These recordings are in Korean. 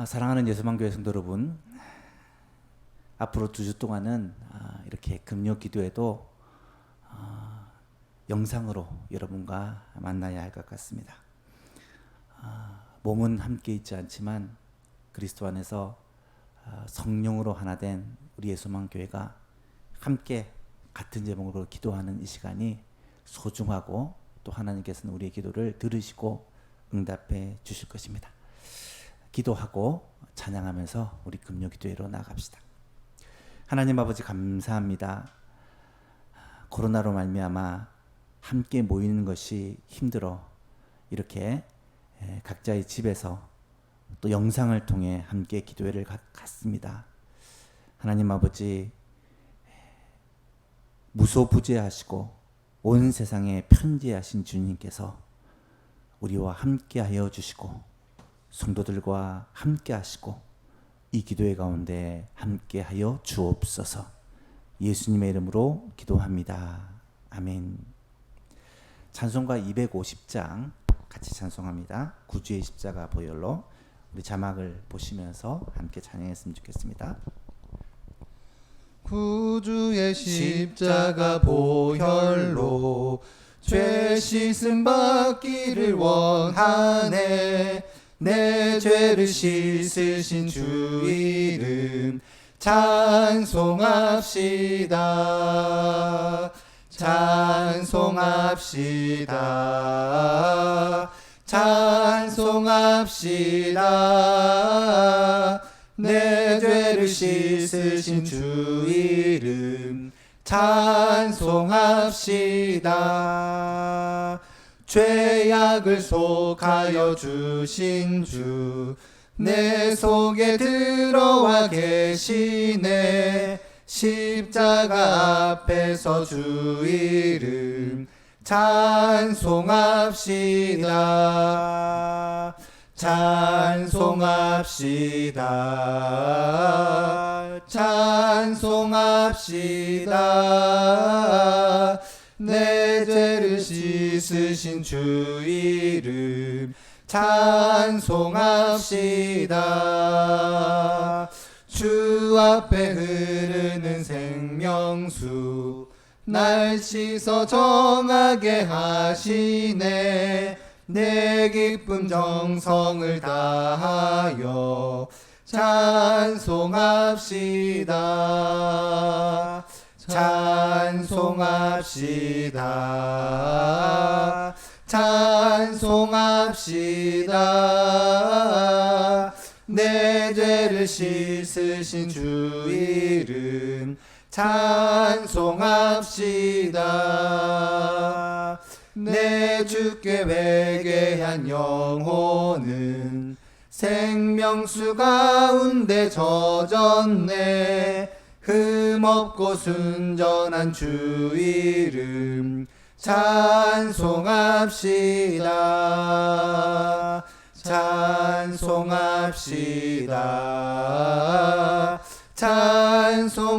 사랑하는 예수만교회 성도 여러분, 앞으로 2주 동안은 이렇게 금요 기도에도 영상으로 여러분과 만나야 할 것 같습니다. 몸은 함께 있지 않지만 그리스도 안에서 성령으로 하나 된 우리 예수만교회가 함께 같은 제목으로 기도하는 이 시간이 소중하고, 또 하나님께서는 우리의 기도를 들으시고 응답해 주실 것입니다. 기도하고 찬양하면서 우리 금요 기도회로 나갑시다. 하나님 아버지, 감사합니다. 코로나로 말미암아 함께 모이는 것이 힘들어 이렇게 각자의 집에서 또 영상을 통해 함께 기도회를 갔습니다. 하나님 아버지, 무소부재하시고 온 세상에 편지하신 주님께서 우리와 함께하여 주시고 성도들과 함께하시고 이 기도회 가운데 함께하여 주옵소서. 예수님의 이름으로 기도합니다. 아멘. 찬송가 250장 같이 찬송합니다. 구주의 십자가 보혈로. 우리 자막을 보시면서 함께 찬양했으면 좋겠습니다. 구주의 십자가 보혈로 죄 씻음 받기를 원하네. 내 죄를 씻으신 주 이름 찬송합시다. 찬송합시다. 찬송합시다. 내 죄를 씻으신 주 이름 찬송합시다. 죄악을 속하여 주신 주 내 속에 들어와 계시네. 십자가 앞에서 주 이름 찬송합시다. 찬송합시다. 찬송합시다. 내 죄를 씻으신 주 이름 찬송합시다. 주 앞에 흐르는 생명수 날 씻어 정하게 하시네. 내 기쁨 정성을 다하여 찬송합시다. 찬송합시다. 찬송합시다. 내 죄를 씻으신 주 이름 찬송합시다. 내 주께 회개한 영혼은 생명수 가운데 젖었네. 흠없고 순전한 주 이름 찬송합시다. 찬송합시다. 찬송합시다.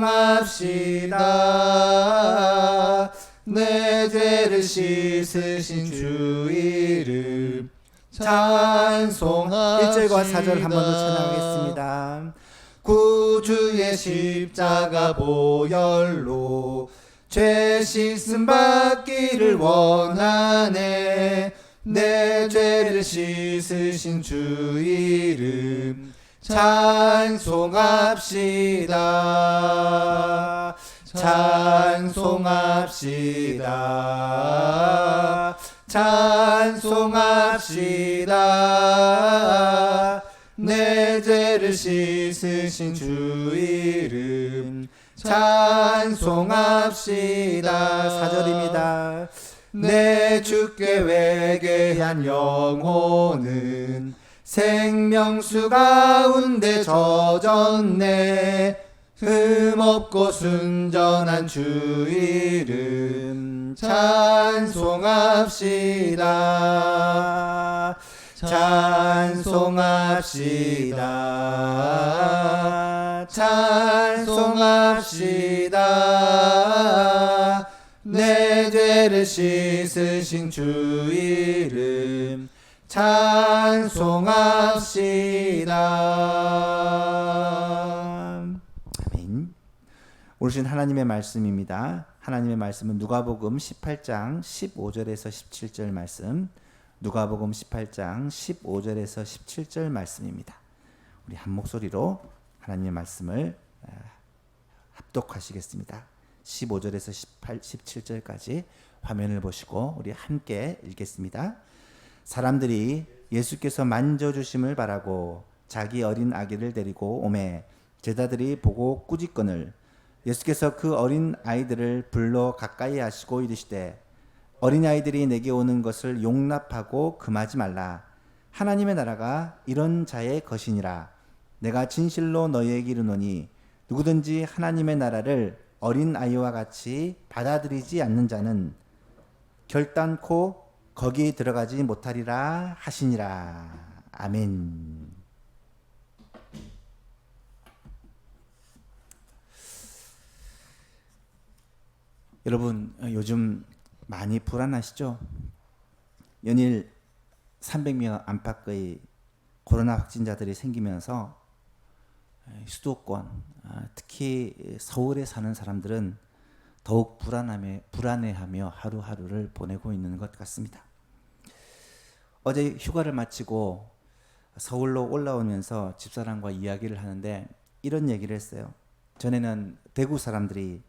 내 죄를 씻으신 주 이름 찬송합시다. 1절과 4절 한 번 더 찬양하겠습니다. 구주의 십자가 보혈로 죄 씻음 받기를 원하네. 내 죄를 씻으신 주 이름 찬송합시다. 찬송합시다. 찬송합시다. 내 죄를 씻으신 주 이름 찬송합시다. 4절입니다. 내 주께 회개한 영혼은 생명수 가운데 젖었네. 흠없고 순전한 주 이름 찬송합시다. 찬송합시다. 찬송합시다. 내 죄를 씻으신 주 이름 찬송합시다. 아멘. 오르신 하나님의 말씀입니다. 하나님의 말씀은 누가복음 18장 15절에서 17절 말씀, 누가복음 18장 15절에서 17절 말씀입니다. 우리 한 목소리로 하나님의 말씀을 합독하시겠습니다. 15절에서 17절까지 화면을 보시고 우리 함께 읽겠습니다. 사람들이 예수께서 만져주심을 바라고 자기 어린 아기를 데리고 오매 제자들이 보고 꾸짖거늘 예수께서 그 어린 아이들을 불러 가까이 하시고 이르시되 어린아이들이 내게 오는 것을 용납하고 금하지 말라. 하나님의 나라가 이런 자의 것이니라. 내가 진실로 너희에게 이르노니 누구든지 하나님의 나라를 어린아이와 같이 받아들이지 않는 자는 결단코 거기 들어가지 못하리라 하시니라. 아멘. 여러분, 요즘 많이 불안하시죠? 연일 300명 안팎의 코로나 확진자들이 생기면서 수도권, 특히 서울에 사는 사람들은 더욱 불안해하며 하루하루를 보내고 있는 것 같습니다. 어제 휴가를 마치고 서울로 올라오면서 집사람과 이야기를 하는데 이런 얘기를 했어요. 전에는 대구 사람들이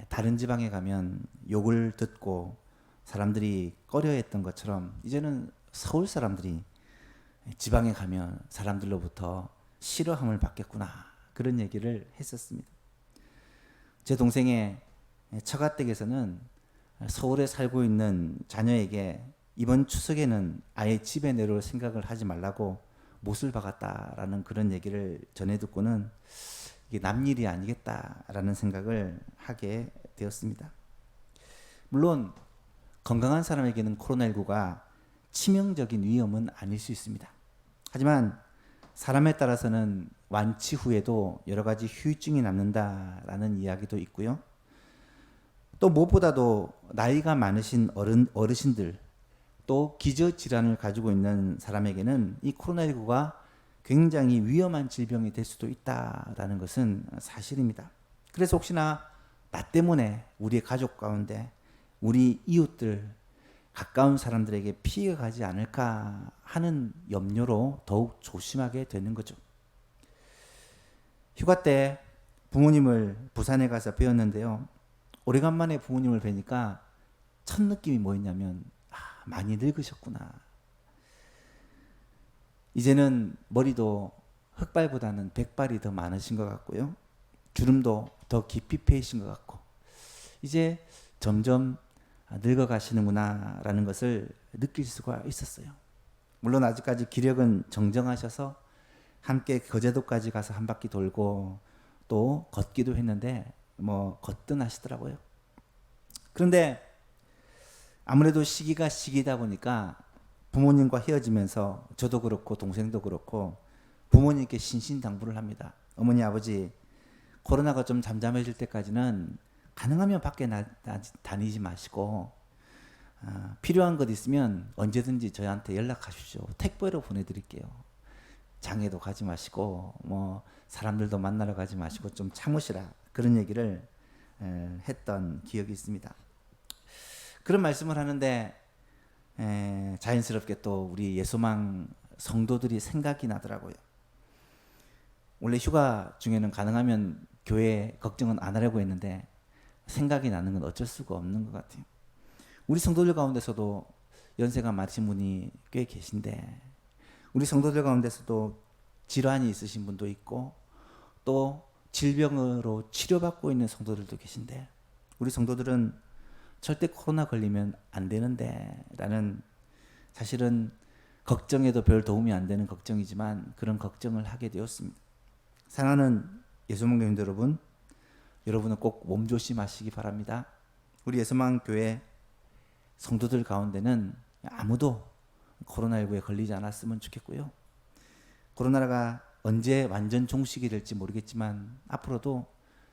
다른 지방에 가면 욕을 듣고 사람들이 꺼려했던 것처럼 이제는 서울 사람들이 지방에 가면 사람들로부터 싫어함을 받겠구나, 그런 얘기를 했었습니다. 제 동생의 처가댁에서는 서울에 살고 있는 자녀에게 이번 추석에는 아예 집에 내려올 생각을 하지 말라고 못을 박았다라는 그런 얘기를 전해 듣고는 이게 남 일이 아니겠다라는 생각을 하게 되었습니다. 물론 건강한 사람에게는 코로나19가 치명적인 위험은 아닐 수 있습니다. 하지만 사람에 따라서는 완치 후에도 여러 가지 후유증이 남는다라는 이야기도 있고요. 또 무엇보다도 나이가 많으신 어르신들, 또 기저질환을 가지고 있는 사람에게는 이 코로나19가 굉장히 위험한 질병이 될 수도 있다라는 것은 사실입니다. 그래서 혹시나 나 때문에 우리의 가족 가운데 우리 이웃들, 가까운 사람들에게 피해가 가지 않을까 하는 염려로 더욱 조심하게 되는 거죠. 휴가 때 부모님을 부산에 가서 뵈었는데요. 오래간만에 부모님을 뵈니까 첫 느낌이 뭐였냐면 많이 늙으셨구나. 이제는 머리도 흑발보다는 백발이 더 많으신 것 같고요. 주름도 더 깊이 패이신 것 같고 이제 점점 늙어가시는구나 라는 것을 느낄 수가 있었어요. 물론 아직까지 기력은 정정하셔서 함께 거제도까지 가서 한 바퀴 돌고 또 걷기도 했는데 걷든 하시더라고요. 그런데 아무래도 시기가 시기다 보니까 부모님과 헤어지면서 저도 그렇고 동생도 그렇고 부모님께 신신당부를 합니다. 어머니 아버지, 코로나가 좀 잠잠해질 때까지는 가능하면 밖에 다니지 마시고 필요한 것 있으면 언제든지 저희한테 연락하십시오. 택배로 보내드릴게요. 장에도 가지 마시고 사람들도 만나러 가지 마시고 좀 참으시라, 그런 얘기를 했던 기억이 있습니다. 그런 말씀을 하는데 자연스럽게 또 우리 예소망 성도들이 생각이 나더라고요. 원래 휴가 중에는 가능하면 교회 걱정은 안 하려고 했는데 생각이 나는 건 어쩔 수가 없는 것 같아요. 우리 성도들 가운데서도 연세가 많으신 분이 꽤 계신데 우리 성도들 가운데서도 질환이 있으신 분도 있고 또 질병으로 치료받고 있는 성도들도 계신데 우리 성도들은 절대 코로나 걸리면 안 되는데 라는, 사실은 걱정해도 별 도움이 안 되는 걱정이지만 그런 걱정을 하게 되었습니다. 사랑하는 예수망교인 여러분, 여러분은 꼭 몸조심하시기 바랍니다. 우리 예수망교회 성도들 가운데는 아무도 코로나19에 걸리지 않았으면 좋겠고요. 코로나가 언제 완전 종식이 될지 모르겠지만 앞으로도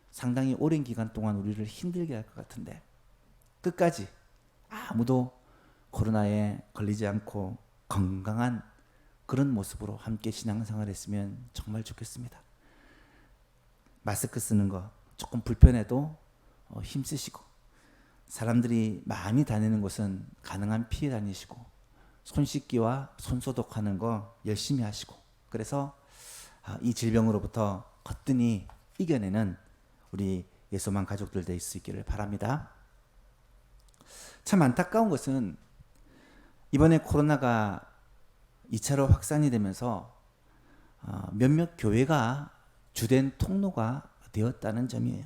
상당히 오랜 기간 동안 우리를 힘들게 할 것 같은데 끝까지 아무도 코로나에 걸리지 않고 건강한 그런 모습으로 함께 신앙생활 했으면 정말 좋겠습니다. 마스크 쓰는 거 조금 불편해도 힘쓰시고, 사람들이 많이 다니는 곳은 가능한 피해 다니시고, 손 씻기와 손 소독하는 거 열심히 하시고, 그래서 이 질병으로부터 거뜬히 이겨내는 우리 예소만 가족들 될 수 있기를 바랍니다. 참 안타까운 것은 이번에 코로나가 2차로 확산이 되면서 몇몇 교회가 주된 통로가 되었다는 점이에요.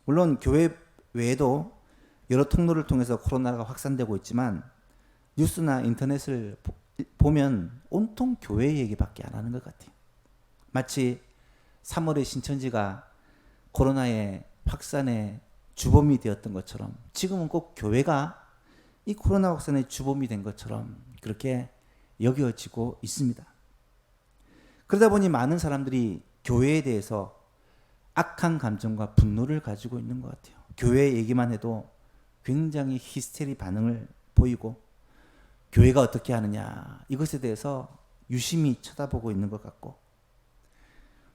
물론 교회 외에도 여러 통로를 통해서 코로나가 확산되고 있지만 뉴스나 인터넷을 보면 온통 교회 얘기밖에 안 하는 것 같아요. 마치 3월에 신천지가 코로나의 확산의 주범이 되었던 것처럼 지금은 꼭 교회가 이 코로나 확산의 주범이 된 것처럼 그렇게 여겨지고 있습니다. 그러다 보니 많은 사람들이 교회에 대해서 악한 감정과 분노를 가지고 있는 것 같아요. 교회 얘기만 해도 굉장히 히스테리 반응을 보이고, 교회가 어떻게 하느냐 이것에 대해서 유심히 쳐다보고 있는 것 같고,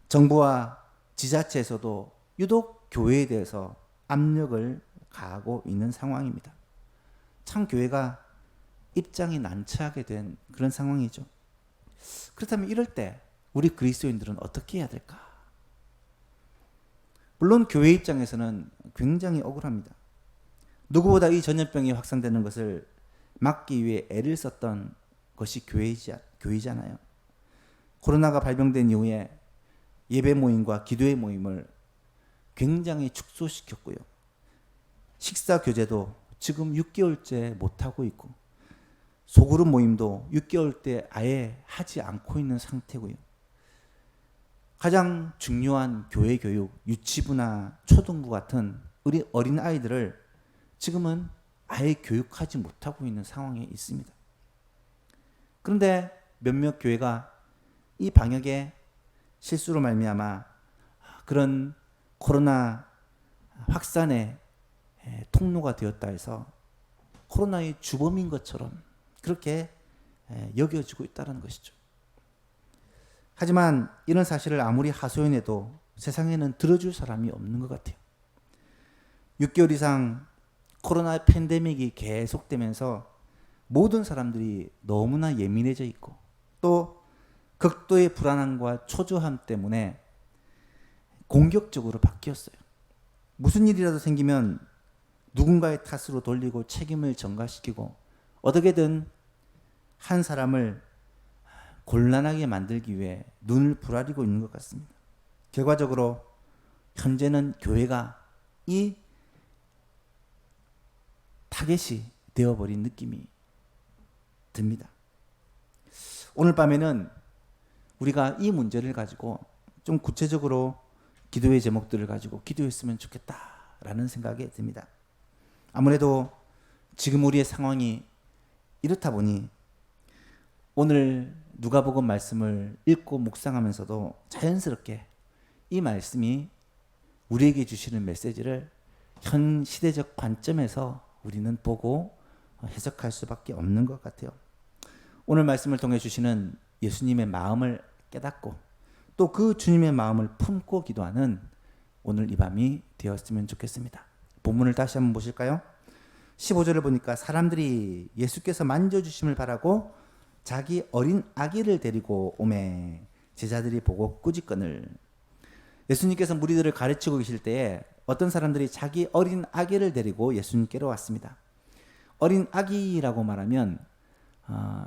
정부와 지자체에서도 유독 교회에 대해서 압력을 가하고 있는 상황입니다. 참 교회가 입장이 난처하게 된 그런 상황이죠. 그렇다면 이럴 때 우리 그리스도인들은 어떻게 해야 될까? 물론 교회 입장에서는 굉장히 억울합니다. 누구보다 이 전염병이 확산되는 것을 막기 위해 애를 썼던 것이 교회잖아요. 코로나가 발병된 이후에 예배 모임과 기도회 모임을 굉장히 축소시켰고요. 식사 교제도 지금 6개월째 못하고 있고, 소그룹 모임도 6개월째 아예 하지 않고 있는 상태고요. 가장 중요한 교회 교육, 유치부나 초등부 같은 우리 어린 아이들을 지금은 아예 교육하지 못하고 있는 상황에 있습니다. 그런데 몇몇 교회가 이 방역에 실수로 말미암아 그런 코로나 확산의 통로가 되었다 해서 코로나의 주범인 것처럼 그렇게 여겨지고 있다는 것이죠. 하지만 이런 사실을 아무리 하소연해도 세상에는 들어줄 사람이 없는 것 같아요. 6개월 이상 코로나 팬데믹이 계속되면서 모든 사람들이 너무나 예민해져 있고, 또 극도의 불안함과 초조함 때문에 공격적으로 바뀌었어요. 무슨 일이라도 생기면 누군가의 탓으로 돌리고 책임을 전가시키고 어떻게든 한 사람을 곤란하게 만들기 위해 눈을 부라리고 있는 것 같습니다. 결과적으로 현재는 교회가 이 타겟이 되어버린 느낌이 듭니다. 오늘 밤에는 우리가 이 문제를 가지고 좀 구체적으로 기도의 제목들을 가지고 기도했으면 좋겠다라는 생각이 듭니다. 아무래도 지금 우리의 상황이 이렇다 보니 오늘 누가복음 말씀을 읽고 묵상하면서도 자연스럽게 이 말씀이 우리에게 주시는 메시지를 현 시대적 관점에서 우리는 보고 해석할 수밖에 없는 것 같아요. 오늘 말씀을 통해 주시는 예수님의 마음을 깨닫고 또 그 주님의 마음을 품고 기도하는 오늘 이 밤이 되었으면 좋겠습니다. 본문을 다시 한번 보실까요? 15절을 보니까 사람들이 예수께서 만져주심을 바라고 자기 어린 아기를 데리고 오매 제자들이 보고 꾸짖거늘. 예수님께서 무리들을 가르치고 계실 때에 어떤 사람들이 자기 어린 아기를 데리고 예수님께로 왔습니다. 어린 아기라고 말하면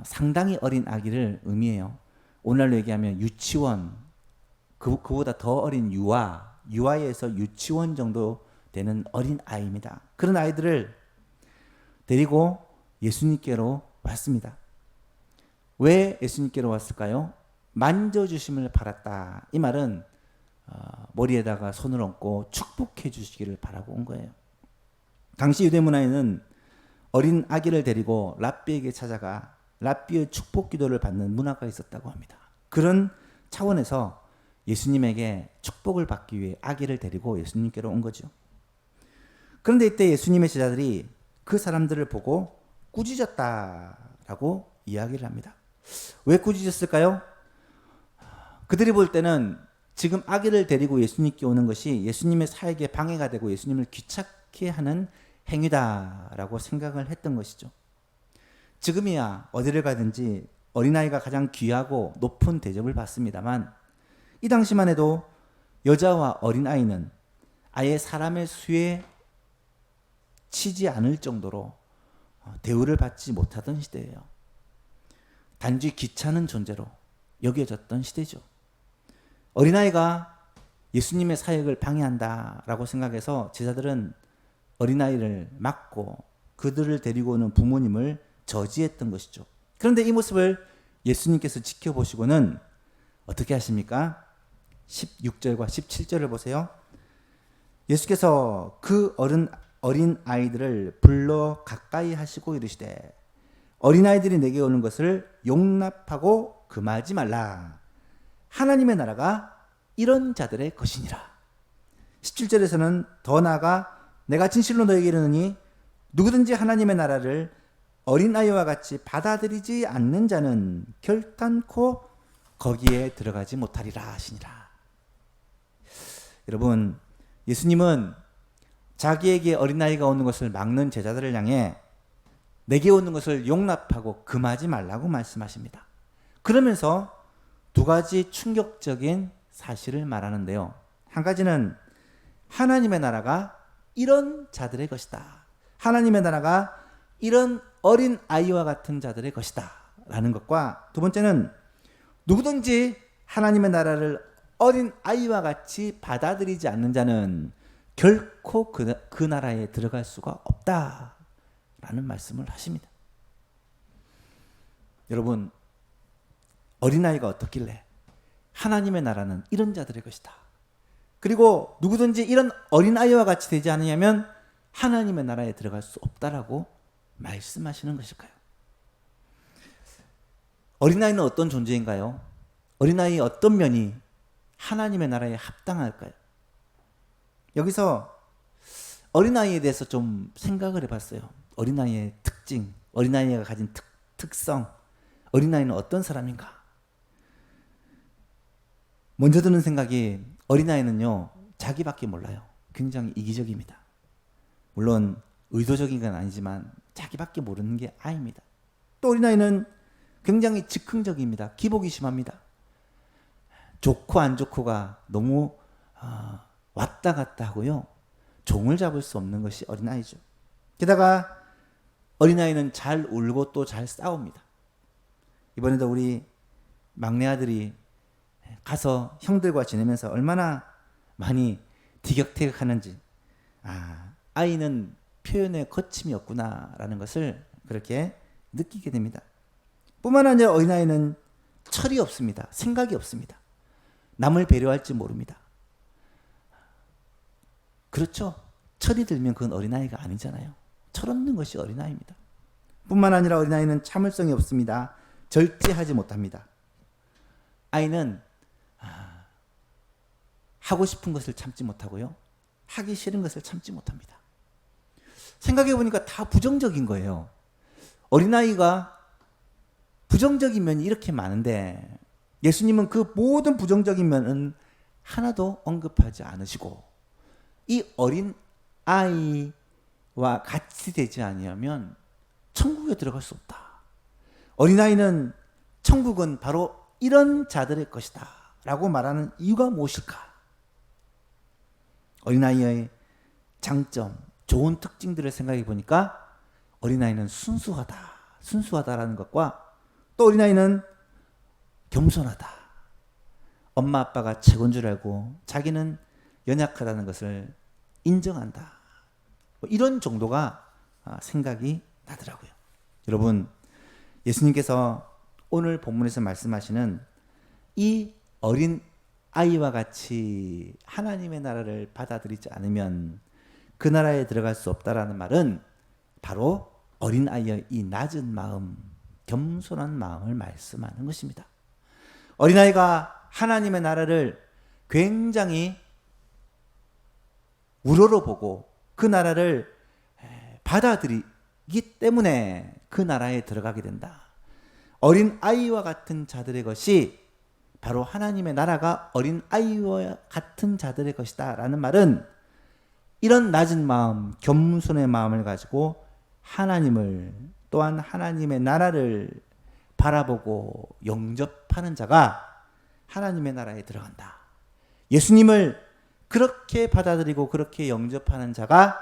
상당히 어린 아기를 의미해요. 오늘날로 얘기하면 유치원, 그보다 더 어린 유아에서 유치원 정도 되는 어린 아이입니다. 그런 아이들을 데리고 예수님께로 왔습니다. 왜 예수님께로 왔을까요? 만져주심을 바랐다. 이 말은 머리에다가 손을 얹고 축복해 주시기를 바라고 온 거예요. 당시 유대 문화에는 어린 아기를 데리고 랍비에게 찾아가 랍비의 축복 기도를 받는 문화가 있었다고 합니다. 그런 차원에서 예수님에게 축복을 받기 위해 아기를 데리고 예수님께로 온 거죠. 그런데 이때 예수님의 제자들이 그 사람들을 보고 꾸짖었다라고 이야기를 합니다. 왜 꾸짖었을까요? 그들이 볼 때는 지금 아기를 데리고 예수님께 오는 것이 예수님의 사역에 방해가 되고 예수님을 귀찮게 하는 행위다라고 생각을 했던 것이죠. 지금이야 어디를 가든지 어린아이가 가장 귀하고 높은 대접을 받습니다만 이 당시만 해도 여자와 어린아이는 아예 사람의 수에 치지 않을 정도로 대우를 받지 못하던 시대예요. 단지 귀찮은 존재로 여겨졌던 시대죠. 어린아이가 예수님의 사역을 방해한다라고 생각해서 제자들은 어린아이를 막고 그들을 데리고 오는 부모님을 저지했던 것이죠. 그런데 이 모습을 예수님께서 지켜보시고는 어떻게 하십니까? 16절과 17절을 보세요. 예수께서 그 어린 아이들을 불러 가까이 하시고 이르시되 어린아이들이 내게 오는 것을 용납하고 금하지 말라. 하나님의 나라가 이런 자들의 것이니라. 17절에서는 더 나아가 내가 진실로 너에게 이르노니 누구든지 하나님의 나라를 어린아이와 같이 받아들이지 않는 자는 결단코 거기에 들어가지 못하리라 하시니라. 여러분, 예수님은 자기에게 어린아이가 오는 것을 막는 제자들을 향해 내게 오는 것을 용납하고 금하지 말라고 말씀하십니다. 그러면서 두 가지 충격적인 사실을 말하는데요. 한 가지는 하나님의 나라가 이런 자들의 것이다. 하나님의 나라가 이런 어린 아이와 같은 자들의 것이다 라는 것과, 두 번째는 누구든지 하나님의 나라를 어린 아이와 같이 받아들이지 않는 자는 결코 그 나라에 들어갈 수가 없다 라는 말씀을 하십니다. 여러분, 어린아이가 어떻길래 하나님의 나라는 이런 자들의 것이다, 그리고 누구든지 이런 어린아이와 같이 되지 않으면 하나님의 나라에 들어갈 수 없다라고 말씀하시는 것일까요? 어린아이는 어떤 존재인가요? 어린아이의 어떤 면이 하나님의 나라에 합당할까요? 여기서 어린아이에 대해서 좀 생각을 해봤어요. 어린아이의 특징, 어린아이가 가진 특성, 어린아이는 어떤 사람인가? 먼저 드는 생각이, 어린아이는요 자기밖에 몰라요. 굉장히 이기적입니다. 물론 의도적인 건 아니지만 자기밖에 모르는 게 아이입니다. 또 어린아이는 굉장히 즉흥적입니다. 기복이 심합니다. 좋고 안 좋고가 너무 왔다 갔다 하고요, 종을 잡을 수 없는 것이 어린아이죠. 게다가 어린아이는 잘 울고 또 잘 싸웁니다. 이번에도 우리 막내 아들이 가서 형들과 지내면서 얼마나 많이 티격태격하는지, 아이는 표현에 거침이 없구나라는 것을 그렇게 느끼게 됩니다. 뿐만 아니라 어린아이는 철이 없습니다. 생각이 없습니다. 남을 배려할지 모릅니다. 그렇죠? 철이 들면 그건 어린아이가 아니잖아요. 철없는 것이 어린아이입니다. 뿐만 아니라 어린아이는 참을성이 없습니다. 절제하지 못합니다. 아이는 하고 싶은 것을 참지 못하고요, 하기 싫은 것을 참지 못합니다. 생각해 보니까 다 부정적인 거예요. 어린아이가 부정적인 면이 이렇게 많은데 예수님은 그 모든 부정적인 면은 하나도 언급하지 않으시고, 이 어린 아이와 같이 되지 아니하면 천국에 들어갈 수 없다. 어린아이는, 천국은 바로 이런 자들의 것이다 라고 말하는 이유가 무엇일까? 어린아이의 장점, 좋은 특징들을 생각해 보니까 어린아이는 순수하다라는 것과, 또 어린아이는 겸손하다. 엄마 아빠가 최고인 줄 알고 자기는 연약하다는 것을 인정한다. 이런 정도가 생각이 나더라고요. 여러분, 예수님께서 오늘 본문에서 말씀하시는 이 어린 아이와 같이 하나님의 나라를 받아들이지 않으면 그 나라에 들어갈 수 없다라는 말은 바로 어린 아이의 이 낮은 마음, 겸손한 마음을 말씀하는 것입니다. 어린아이가 하나님의 나라를 굉장히 우러러 보고 그 나라를 받아들이기 때문에 그 나라에 들어가게 된다. 어린 아이와 같은 자들의 것이 바로 하나님의 나라가 어린 아이와 같은 자들의 것이다 라는 말은 이런 낮은 마음, 겸손의 마음을 가지고 하나님을 또한 하나님의 나라를 바라보고 영접하는 자가 하나님의 나라에 들어간다. 예수님을 그렇게 받아들이고 그렇게 영접하는 자가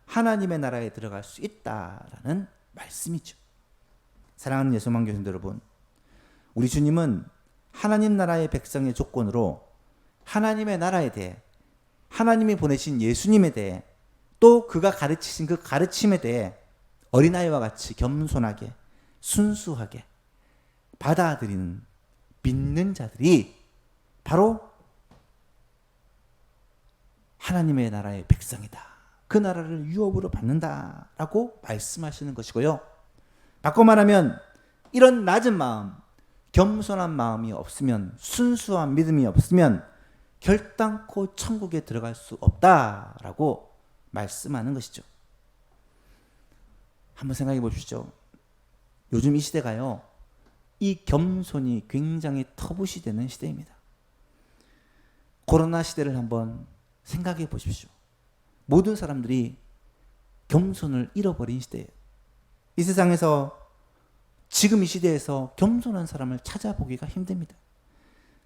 하나님의 나라에 들어갈 수 있다라는 말씀이죠. 사랑하는 예수만 교신들 여러분, 우리 주님은 하나님 나라의 백성의 조건으로 하나님의 나라에 대해, 하나님이 보내신 예수님에 대해, 또 그가 가르치신 그 가르침에 대해 어린아이와 같이 겸손하게 순수하게 받아들이는 믿는 자들이 바로 하나님의 나라의 백성이다. 그 나라를 유업으로 받는다라고 말씀하시는 것이고요. 바꿔 말하면 이런 낮은 마음, 겸손한 마음이 없으면, 순수한 믿음이 없으면 결단코 천국에 들어갈 수 없다라고 말씀하는 것이죠. 한번 생각해 보십시오. 요즘 이 시대가요, 이 겸손이 굉장히 터부시 되는 시대입니다. 코로나 시대를 한번 생각해 보십시오. 모든 사람들이 겸손을 잃어버린 시대예요. 이 세상에서 지금 이 시대에서 겸손한 사람을 찾아보기가 힘듭니다.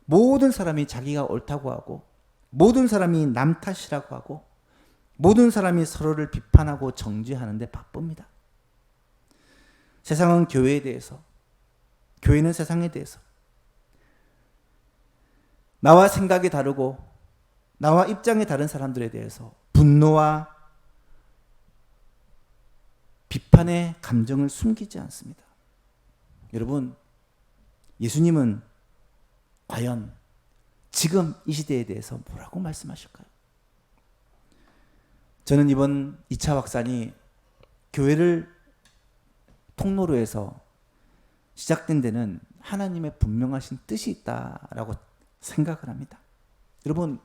모든 사람이 자기가 옳다고 하고, 모든 사람이 남 탓이라고 하고, 모든 사람이 서로를 비판하고 정죄하는 데 바쁩니다. 세상은 교회에 대해서, 교회는 세상에 대해서, 나와 생각이 다르고 나와 입장이 다른 사람들에 대해서 분노와 비판의 감정을 숨기지 않습니다. 여러분, 예수님은 과연 지금 이 시대에 대해서 뭐라고 말씀하실까요? 저는 이번 2차 확산이 교회를 통로로 해서 시작된 데는 하나님의 분명하신 뜻이 있다라고 생각을 합니다. 여러분,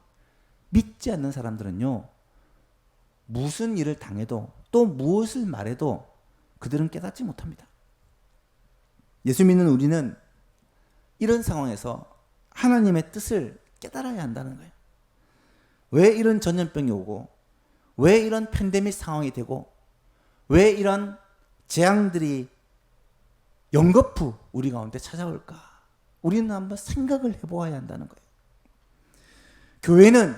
믿지 않는 사람들은요, 무슨 일을 당해도 또 무엇을 말해도 그들은 깨닫지 못합니다. 예수 믿는 우리는 이런 상황에서 하나님의 뜻을 깨달아야 한다는 거예요. 왜 이런 전염병이 오고, 왜 이런 팬데믹 상황이 되고, 왜 이런 재앙들이 연거푸 우리 가운데 찾아올까? 우리는 한번 생각을 해보아야 한다는 거예요. 교회는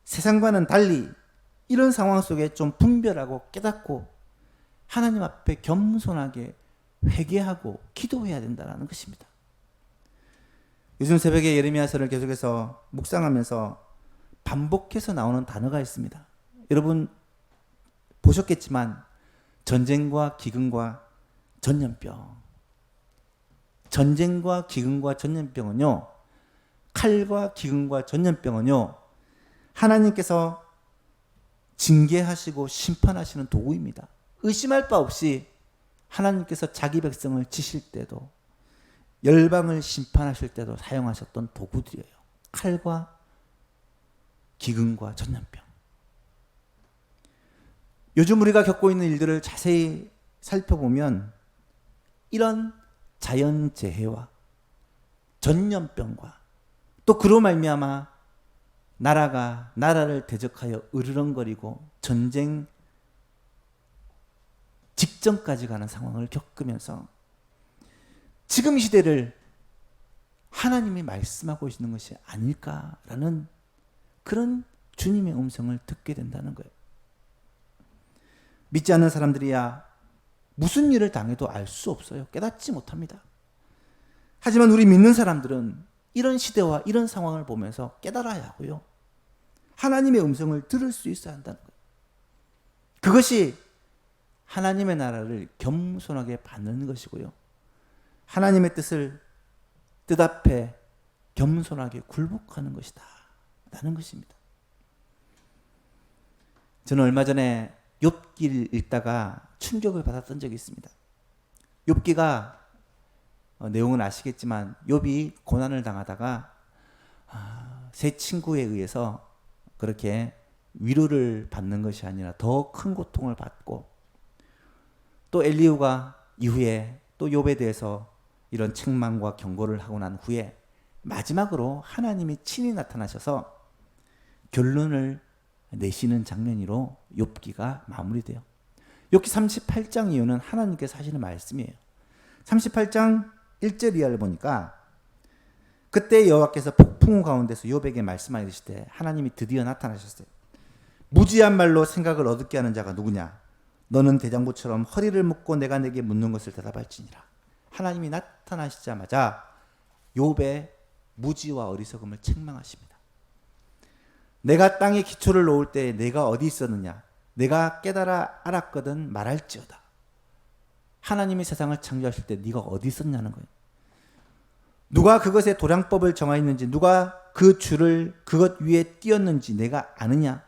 세상과는 달리 이런 상황 속에 좀 분별하고 깨닫고 하나님 앞에 겸손하게 회개하고 기도해야 된다는 것입니다. 요즘 새벽에 예레미야서를 계속해서 묵상하면서 반복해서 나오는 단어가 있습니다. 여러분 보셨겠지만 전쟁과 기근과 전염병, 전쟁과 기근과 전염병은요, 칼과 기근과 전염병은요, 하나님께서 징계하시고 심판하시는 도구입니다. 의심할 바 없이 하나님께서 자기 백성을 치실 때도, 열방을 심판하실 때도 사용하셨던 도구들이에요. 칼과 기근과 전염병. 요즘 우리가 겪고 있는 일들을 자세히 살펴보면 이런 자연재해와 전염병과 또 그로 말미암아 나라를 대적하여 으르렁거리고 전쟁 직전까지 가는 상황을 겪으면서 지금 이 시대를 하나님이 말씀하고 계시는 것이 아닐까라는 그런 주님의 음성을 듣게 된다는 거예요. 믿지 않는 사람들이야 무슨 일을 당해도 알 수 없어요. 깨닫지 못합니다. 하지만 우리 믿는 사람들은 이런 시대와 이런 상황을 보면서 깨달아야 하고요, 하나님의 음성을 들을 수 있어야 한다는 거예요. 그것이 하나님의 나라를 겸손하게 받는 것이고요, 하나님의 뜻 앞에 겸손하게 굴복하는 것이다 라는 것입니다. 저는 얼마 전에 욥기를 읽다가 충격을 받았던 적이 있습니다. 욥기가 내용은 아시겠지만 욥이 고난을 당하다가 세 친구에 의해서 그렇게 위로를 받는 것이 아니라 더 큰 고통을 받고, 또 엘리후가 이후에 또 욥에 대해서 이런 책망과 경고를 하고 난 후에 마지막으로 하나님이 친히 나타나셔서 결론을 내시는 장면으로 욥기가 마무리돼요. 욥기 38장 이후는 하나님께서 하시는 말씀이에요. 38장 1절 이하를 보니까 그때 여호와께서 폭풍우 가운데서 욥에게 말씀하실 때 하나님이 드디어 나타나셨어요. 무지한 말로 생각을 어둡게 하는 자가 누구냐? 너는 대장부처럼 허리를 묶고 내가 내게 묻는 것을 대답할지니라. 하나님이 나타나시자마자 욥의 무지와 어리석음을 책망하십니다. 내가 땅에 기초를 놓을 때 내가 어디 있었느냐? 내가 깨달아 알았거든 말할지어다. 하나님이 세상을 창조하실 때 네가 어디 있었냐는 거예요. 누가 그것의 도량법을 정하였는지, 누가 그 줄을 그것 위에 띄었는지 내가 아느냐?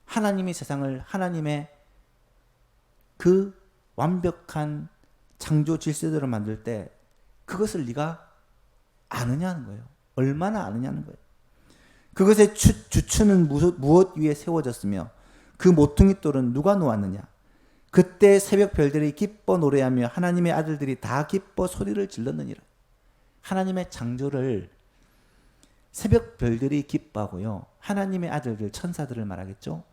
하나님이 세상을 하나님의 그 완벽한 창조 질서대로 만들 때 그것을 네가 아느냐는 거예요. 얼마나 아느냐는 거예요. 그것의 주추는 무엇 위에 세워졌으며 그 모퉁이 돌은 누가 놓았느냐? 그때 새벽 별들이 기뻐 노래하며 하나님의 아들들이 다 기뻐 소리를 질렀느니라. 하나님의 창조를 새벽 별들이 기뻐하고요. 하나님의 아들들 천사들을 말하겠죠.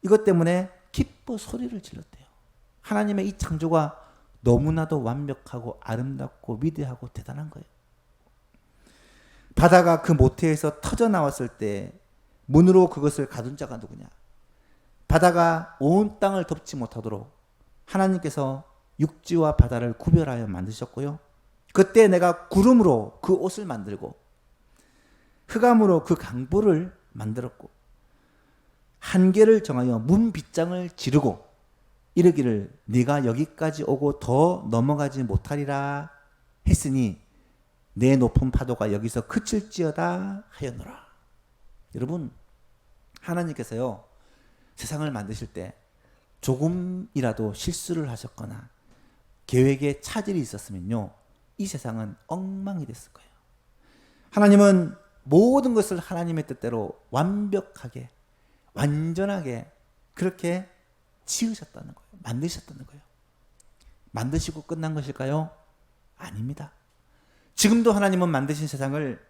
이것 때문에 기뻐 소리를 질렀대요. 하나님의 이 창조가 너무나도 완벽하고 아름답고 위대하고 대단한 거예요. 바다가 그 모태에서 터져 나왔을 때 문으로 그것을 가둔 자가 누구냐? 바다가 온 땅을 덮지 못하도록 하나님께서 육지와 바다를 구별하여 만드셨고요. 그때 내가 구름으로 그 옷을 만들고 흑암으로 그 강보를 만들었고 한계를 정하여 문 빗장을 지르고 이르기를 네가 여기까지 오고 더 넘어가지 못하리라 했으니 내 높은 파도가 여기서 그칠지어다 하였노라. 여러분, 하나님께서요 세상을 만드실 때 조금이라도 실수를 하셨거나 계획에 차질이 있었으면요 이 세상은 엉망이 됐을 거예요. 하나님은 모든 것을 하나님의 뜻대로 완벽하게 완전하게 그렇게 지으셨다는 거예요. 만드셨다는 거예요. 만드시고 끝난 것일까요? 아닙니다. 지금도 하나님은 만드신 세상을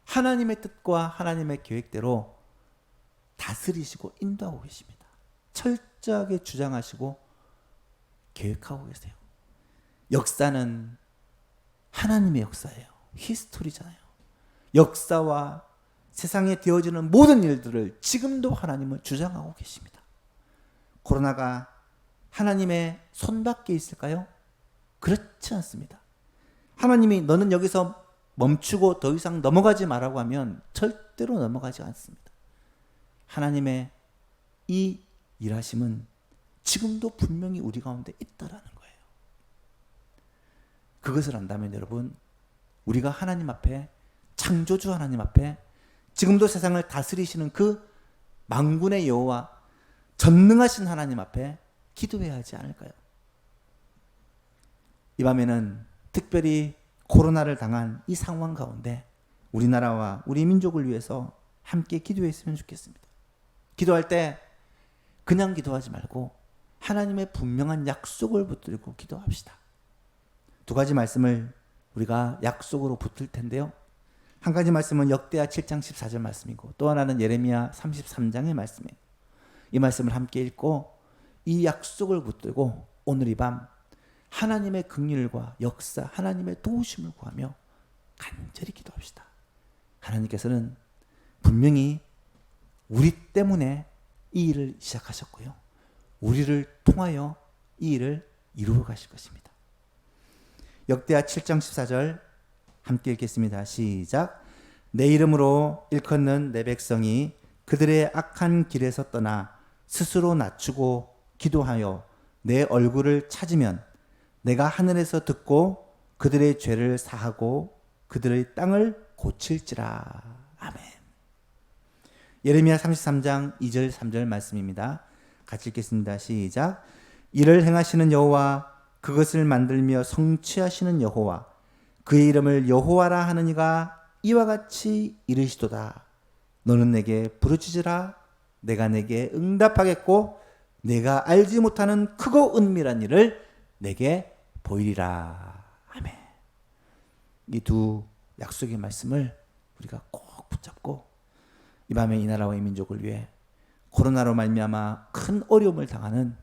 하나님의 뜻과 하나님의 계획대로 다스리시고 인도하고 계십니다. 철저하게 주장하시고 계획하고 계세요. 역사는 하나님의 역사예요. 히스토리잖아요. 역사와 세상에 되어지는 모든 일들을 지금도 하나님은 주장하고 계십니다. 코로나가 하나님의 손밖에 있을까요? 그렇지 않습니다. 하나님이 너는 여기서 멈추고 더 이상 넘어가지 말라고 하면 절대로 넘어가지 않습니다. 하나님의 이 일하심은 지금도 분명히 우리 가운데 있다라는 거예요. 그것을 안다면 여러분, 우리가 하나님 앞에, 창조주 하나님 앞에 지금도 세상을 다스리시는 그 만군의 여호와 전능하신 하나님 앞에 기도해야 하지 않을까요? 이 밤에는 특별히 코로나를 당한 이 상황 가운데 우리나라와 우리 민족을 위해서 함께 기도했으면 좋겠습니다. 기도할 때 그냥 기도하지 말고 하나님의 분명한 약속을 붙들고 기도합시다. 두 가지 말씀을 우리가 약속으로 붙을 텐데요. 한 가지 말씀은 역대하 7장 14절 말씀이고 또 하나는 예레미야 33장의 말씀이에요. 이 말씀을 함께 읽고 이 약속을 붙들고 오늘 이 밤 하나님의 긍휼과 역사, 하나님의 도우심을 구하며 간절히 기도합시다. 하나님께서는 분명히 우리 때문에 이 일을 시작하셨고요. 우리를 통하여 이 일을 이루어 가실 것입니다. 역대하 7장 14절 함께 읽겠습니다. 시작. 내 이름으로 일컫는 내 백성이 그들의 악한 길에서 떠나 스스로 낮추고 기도하여 내 얼굴을 찾으면 내가 하늘에서 듣고 그들의 죄를 사하고 그들의 땅을 고칠지라. 아멘. 예레미야 33장 2절 3절 말씀입니다. 같이 읽겠습니다. 시작. 이를 행하시는 여호와, 그것을 만들며 성취하시는 여호와, 그의 이름을 여호와라 하는 이가 이와 같이 이르시도다. 너는 내게 부르짖으라. 내가 내게 응답하겠고 내가 알지 못하는 크고 은밀한 일을 내게 보이리라. 아멘. 이 두 약속의 말씀을 우리가 꼭 붙잡고 이 밤에 이 나라와 이 민족을 위해 코로나로 말미암아 큰 어려움을 당하는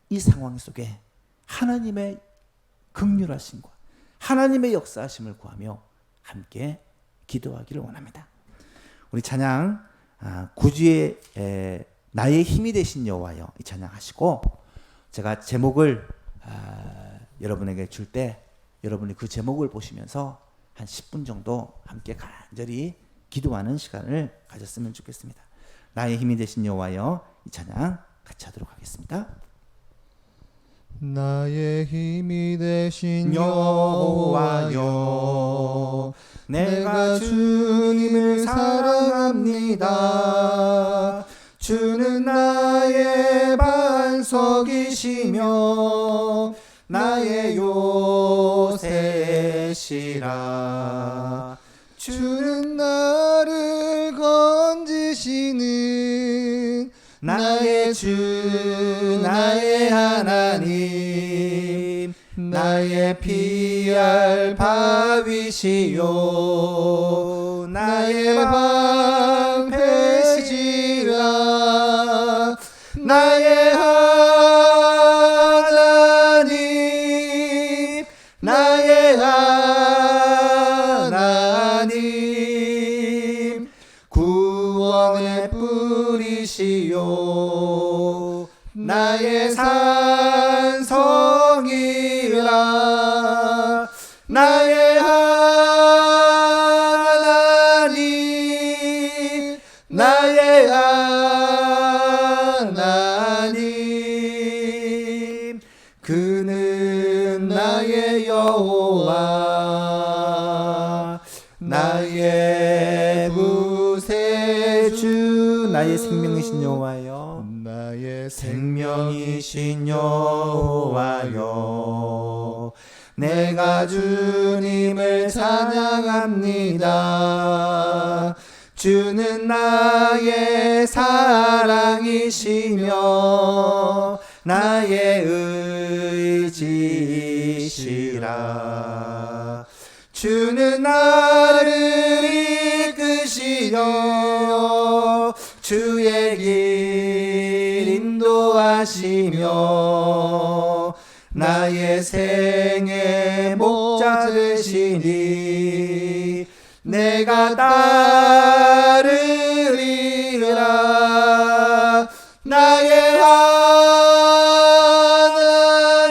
이 상황 속에 하나님의 긍휼하심과 하나님의 역사하심을 구하며 함께 기도하기를 원합니다. 우리 찬양 구주의 나의 힘이 되신 여호와여 이 찬양하시고 제가 제목을 여러분에게 줄 때 여러분이 그 제목을 보시면서 한 10분 정도 함께 간절히 기도하는 시간을 가졌으면 좋겠습니다. 나의 힘이 되신 여호와여 이 찬양 같이 하도록 하겠습니다. 나의 힘이 되신 여호와여 내가 주님을 사랑합니다. 주는 나의 반석이시며 나의 요새시라. 주는 나를 건지시는 나의 주 나의 하나님 나의 피할 바위시요 나의 방패시라. 나의 하나님 나의 하나님 구원의 뿌리시요 나의 산성이라. 나의 하나님 나의 하나님 그는 나의 여호와 나의 구세주 나의 생명이신 여호와여 나의 생명이신 여호와여 내가 주님을 찬양합니다. 주는 나의 사랑이시며 나의 의지시라. 주는 나를 이끄시려 주의 길 인도하시며 나의 생의 목자 되시니 내가 따르리라. 나의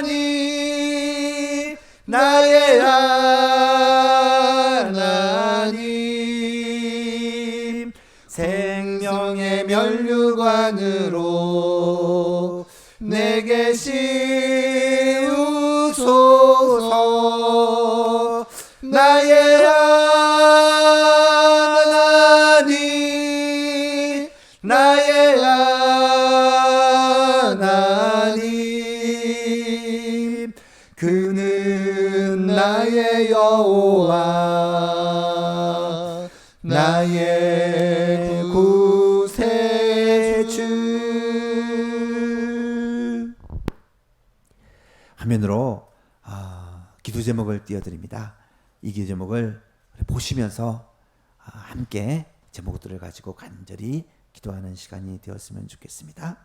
하나님 나의 하나님 생명의 면류관으로 내게 씌우소서. 나의 하나님 나의 하나님 그는 나의 여호와 나의 구세주. 화면으로 기도 제목을 띄워드립니다. 이 기도 제목을 보시면서 함께 제목들을 가지고 간절히 기도하는 시간이 되었으면 좋겠습니다.